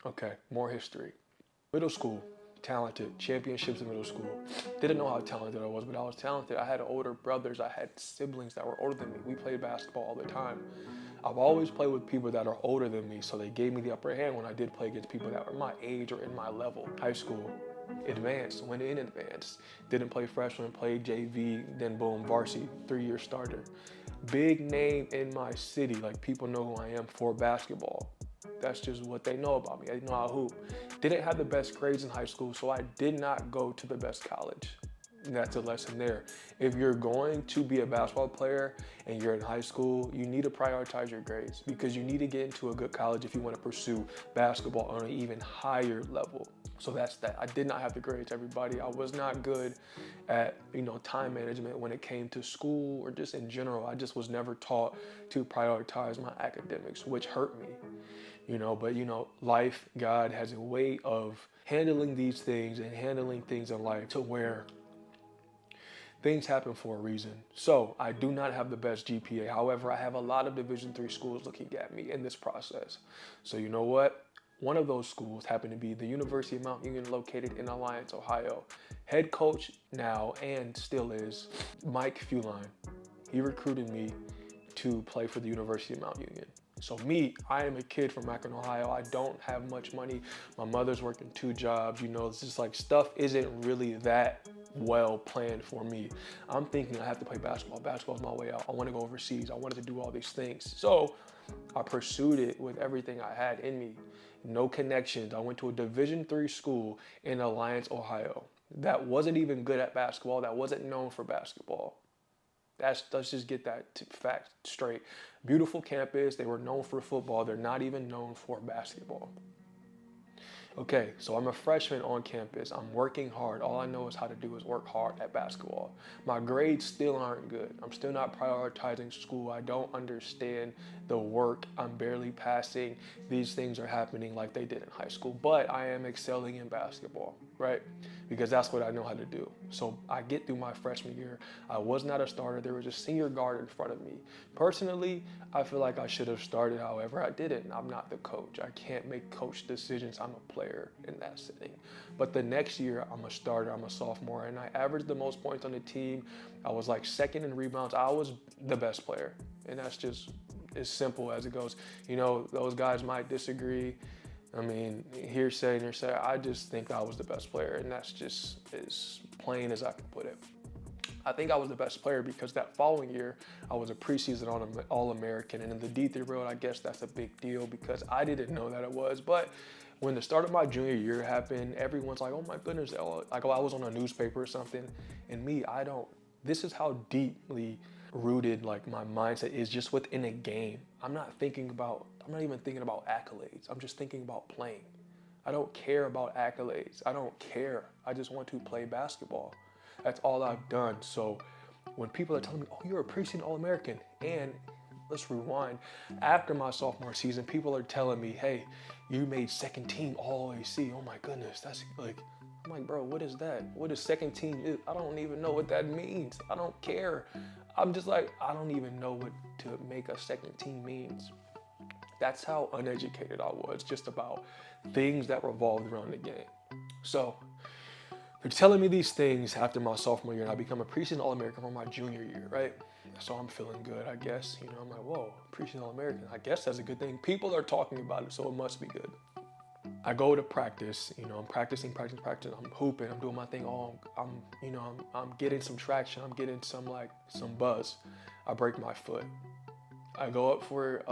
Okay, more history. Middle school, talented, championships in middle school. Didn't know how talented I was, but I was talented. I had older brothers, I had siblings that were older than me. We played basketball all the time. I've always played with people that are older than me, so they gave me the upper hand when I did play against people that were my age or in my level. High school, advanced, went in advanced. Didn't play freshman, played JV, then boom, varsity, 3-year starter. Big name in my city, like people know who I am for basketball. That's just what they know about me. I know how to hoop. Didn't have the best grades in high school, so I did not go to the best college. And that's a lesson there. If you're going to be a basketball player and you're in high school, you need to prioritize your grades because you need to get into a good college if you want to pursue basketball on an even higher level. So that's that. I did not have the grades, everybody. I was not good at, time management when it came to school or just in general. I just was never taught to prioritize my academics, which hurt me. But life, God has a way of handling these things and handling things in life to where things happen for a reason. So I do not have the best GPA. However, I have a lot of Division III schools looking at me in this process. So you know what? One of those schools happened to be the University of Mount Union located in Alliance, Ohio. Head coach now and still is Mike Fuline. He recruited me to play for the University of Mount Union. So me, I am a kid from Akron, Ohio. I don't have much money. My mother's working 2 jobs. It's just like stuff isn't really that well planned for me. I'm thinking I have to play basketball. Basketball's my way out. I want to go overseas. I wanted to do all these things. So I pursued it with everything I had in me. No connections. I went to a Division III school in Alliance, Ohio. That wasn't even good at basketball. That wasn't known for basketball. Let's just get that fact straight. Beautiful campus. They were known for football. They're not even known for basketball. Okay, so I'm a freshman on campus. I'm working hard. All I know is how to do is work hard at basketball. My grades still aren't good. I'm still not prioritizing school. I don't understand the work. I'm barely passing. These things are happening like they did in high school, but I am excelling in basketball, right? Because that's what I know how to do. So I get through my freshman year. I was not a starter. There was a senior guard in front of me. Personally, I feel like I should have started. However, I didn't. I'm not the coach. I can't make coach decisions. I'm a player in that setting. But the next year, I'm a starter. I'm a sophomore, and I averaged the most points on the team. I was like second in rebounds. I was the best player, and that's just as simple as it goes. Those guys might disagree. I mean, hearsay, hearsay. I just think I was the best player, and that's just as plain as I can put it. I think I was the best player because that following year, I was a preseason All-American, and in the D3 world, I guess that's a big deal because I didn't know that it was. But when the start of my junior year happened, everyone's like, oh my goodness, like I was on a newspaper or something, and me, this is how deeply rooted like my mindset is just within a game. I'm not even thinking about accolades. I'm just thinking about playing. I don't care about accolades. I don't care. I just want to play basketball. That's all I've done. So when people are telling me, oh, you're a preseason All-American, and let's rewind. After my sophomore season, people are telling me, hey, you made second team All-OAC. Oh my goodness, that's like, I'm like, bro, what is that? What is second team? I don't even know what that means. I don't care. I'm just like, I don't even know what to make a second team means. That's how uneducated I was just about things that revolved around the game. So they're telling me these things after my sophomore year, and I become a preseason All-American for my junior year, right? So I'm feeling good, I guess. I'm like, whoa, preseason All-American. I guess that's a good thing. People are talking about it, so it must be good. I go to practice, I'm practicing. I'm hooping, I'm doing my thing. I'm getting some traction. I'm getting some buzz. I break my foot. I go up for,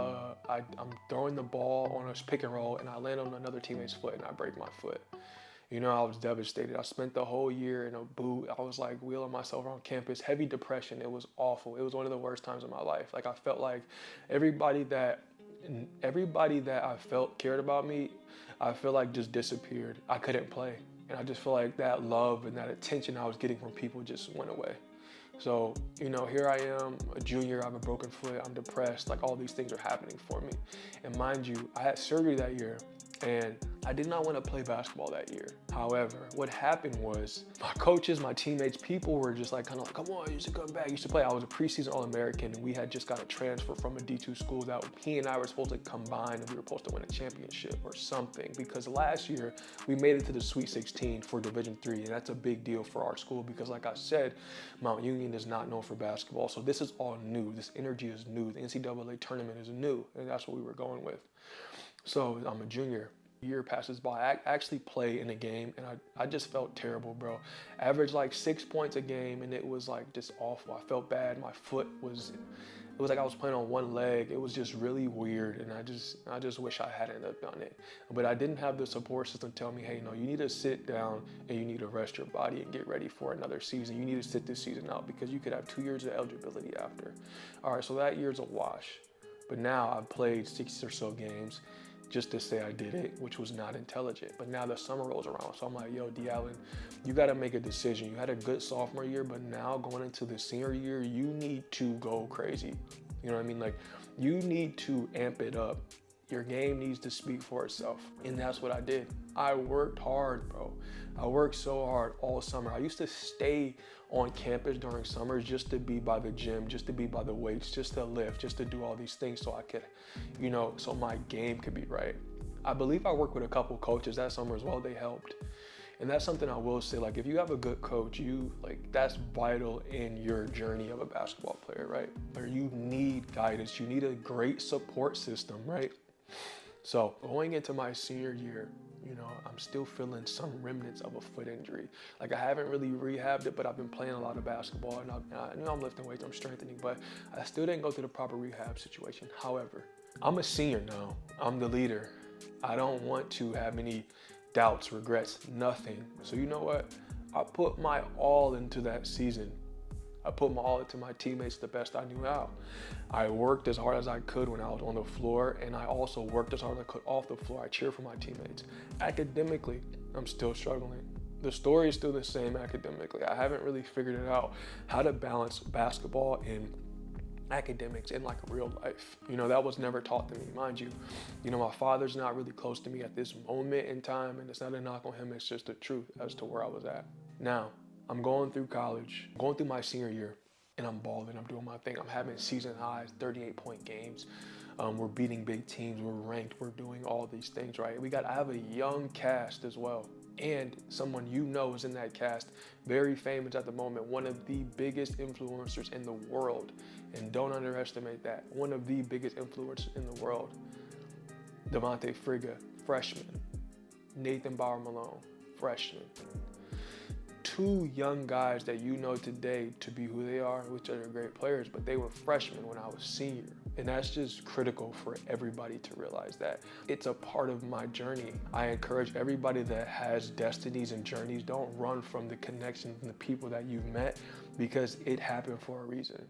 I'm throwing the ball on a pick and roll, and I land on another teammate's foot, and I break my foot. I was devastated. I spent the whole year in a boot. I was like wheeling myself around campus, heavy depression. It was awful. It was one of the worst times of my life. Like I felt like everybody that I felt cared about me, I feel like just disappeared. I couldn't play. And I just feel like that love and that attention I was getting from people just went away. So, here I am, a junior, I have a broken foot, I'm depressed, like all these things are happening for me. And mind you, I had surgery that year, and I did not want to play basketball that year. However, what happened was my coaches, my teammates, people were just like kind of like, come on, you should come back, you should play. I was a preseason All-American, and we had just got a transfer from a D2 school that he and I were supposed to combine, and we were supposed to win a championship or something, because last year we made it to the Sweet 16 for Division III, and that's a big deal for our school because, like I said, Mount Union is not known for basketball, so this is all new. This energy is new. The NCAA tournament is new, and that's what we were going with. So I'm a junior. Year passes by. I actually play in a game, and I just felt terrible, bro. Averaged like 6 points a game, and it was like just awful. I felt bad. My foot was, it was like I was playing on one leg. It was just really weird, and I just wish I hadn't have done it. But I didn't have the support system tell me, hey, no, you need to sit down and you need to rest your body and get ready for another season. You need to sit this season out because you could have 2 years of eligibility after. All right, so that year's a wash. But now I've played 6 or so games just to say I did it, which was not intelligent. But now the summer rolls around, so I'm like, yo, Deallen, you gotta make a decision. You had a good sophomore year, but now going into the senior year, you need to go crazy. You know what I mean? Like, you need to amp it up. Your game needs to speak for itself. And that's what I did. I worked hard, bro. I worked so hard all summer. I used to stay on campus during summers just to be by the gym, just to be by the weights, just to lift, just to do all these things so I could, you know, so my game could be right. I believe I worked with a couple coaches that summer as well. They helped. And that's something I will say, like, if you have a good coach, that's vital in your journey of a basketball player, right? Or you need guidance, you need a great support system, right? So going into my senior year, you know, I'm still feeling some remnants of a foot injury. Like, I haven't really rehabbed it, but I've been playing a lot of basketball, and I know I'm lifting weights, I'm strengthening, but I still didn't go through the proper rehab situation. However, I'm a senior now. I'm the leader. I don't want to have any doubts, regrets, nothing. So you know what? I put my all into that season. I put my all into my teammates the best I knew how. I worked as hard as I could when I was on the floor, and I also worked as hard as I could off the floor. I cheer for my teammates. Academically, I'm still struggling. The story is still the same academically. I haven't really figured it out how to balance basketball and academics in like real life. You know, that was never taught to me, mind you. You know, my father's not really close to me at this moment in time, and it's not a knock on him, it's just the truth as to where I was at. Now, I'm going through college, going through my senior year, and I'm balling, I'm doing my thing. I'm having season highs, 38-point games. We're beating big teams, we're ranked, we're doing all these things, right? I have a young cast as well. And someone you know is in that cast, very famous at the moment, one of the biggest influencers in the world. And don't underestimate that. One of the biggest influencers in the world. Devontae Frigga, freshman. Nathan Bauer-Malone, freshman. 2 young guys that you know today to be who they are, which are great players, but they were freshmen when I was senior. And that's just critical for everybody to realize that. It's a part of my journey. I encourage everybody that has destinies and journeys, don't run from the connections and the people that you've met, because it happened for a reason.